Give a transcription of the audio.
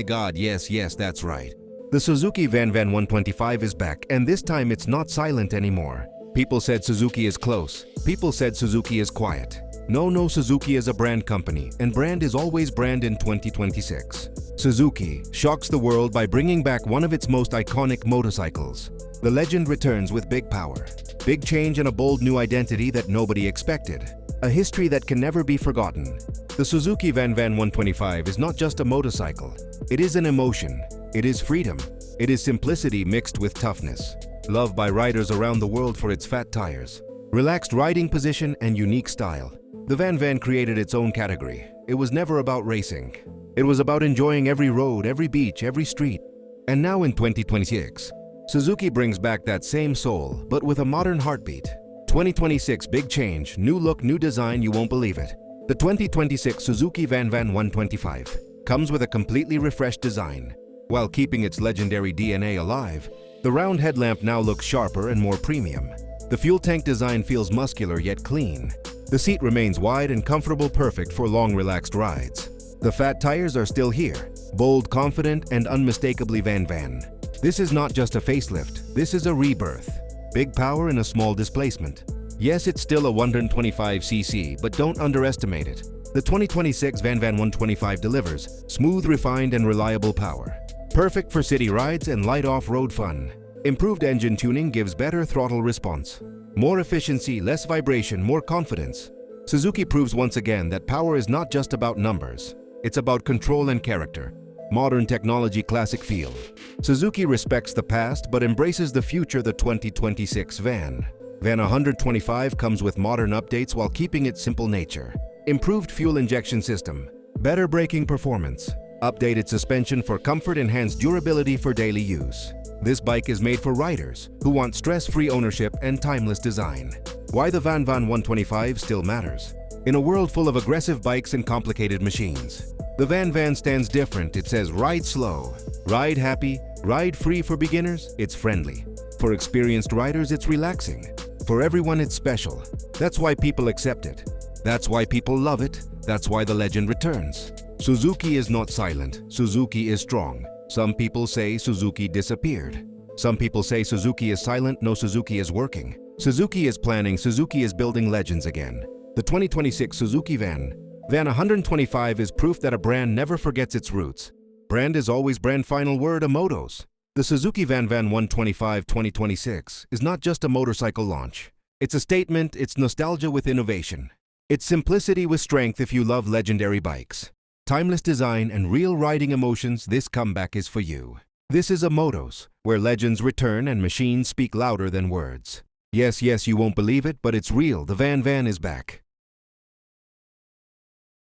God, yes, that's right. The Suzuki VanVan 125 is back, and this time it's not silent anymore. People said Suzuki is close. People said Suzuki is quiet. No, Suzuki is a brand company, and brand is always brand in 2026. Suzuki shocks the world by bringing back one of its most iconic motorcycles. The legend returns with big power, big change, and a bold new identity that nobody expected. A history that can never be forgotten. The Suzuki VanVan 125 is not just a motorcycle. It is an emotion. It is freedom. It is simplicity mixed with toughness. Loved by riders around the world for its fat tires, relaxed riding position, and unique style. The VanVan created its own category. It was never about racing. It was about enjoying every road, every beach, every street. And now in 2026, Suzuki brings back that same soul, but with a modern heartbeat. 2026 big change, new look, new design, you won't believe it. The 2026 Suzuki VanVan 125 comes with a completely refreshed design. While keeping its legendary DNA alive, the round headlamp now looks sharper and more premium. The fuel tank design feels muscular yet clean. The seat remains wide and comfortable, perfect for long, relaxed rides. The fat tires are still here, bold, confident, and unmistakably VanVan. This is not just a facelift, this is a rebirth. Big power in a small displacement. Yes, it's still a 125cc, but don't underestimate it. The 2026 VanVan 125 delivers smooth, refined, and reliable power. Perfect for city rides and light off-road fun. Improved engine tuning gives better throttle response. More efficiency, less vibration, more confidence. Suzuki proves once again that power is not just about numbers. It's about control and character. Modern technology, classic feel. Suzuki respects the past but embraces the future. The 2026 Van 125 comes with modern updates while keeping its simple nature. Improved fuel injection system, better braking performance, updated suspension for comfort, enhanced durability for daily use. This bike is made for riders who want stress-free ownership and timeless design. Why the VanVan 125 still matters. In a world full of aggressive bikes and complicated machines, the VanVan stands different. It says ride slow, ride happy, ride free. For beginners, it's friendly. For experienced riders, it's relaxing. For everyone, it's special. That's why people accept it. That's why people love it. That's why the legend returns. Suzuki is not silent. Suzuki is strong. Some people say Suzuki disappeared. Some people say Suzuki is silent. No, Suzuki is working. Suzuki is planning. Suzuki is building legends again. The 2026 Suzuki VanVan 125 is proof that a brand never forgets its roots. Brand is always brand. Final word, a motos. The Suzuki VanVan 125 2026 is not just a motorcycle launch. It's a statement. It's nostalgia with innovation. It's simplicity with strength. If you love legendary bikes, timeless design, and real riding emotions, this comeback is for you. This is a motos, where legends return and machines speak louder than words. Yes, you won't believe it, but it's real. The VanVan is back.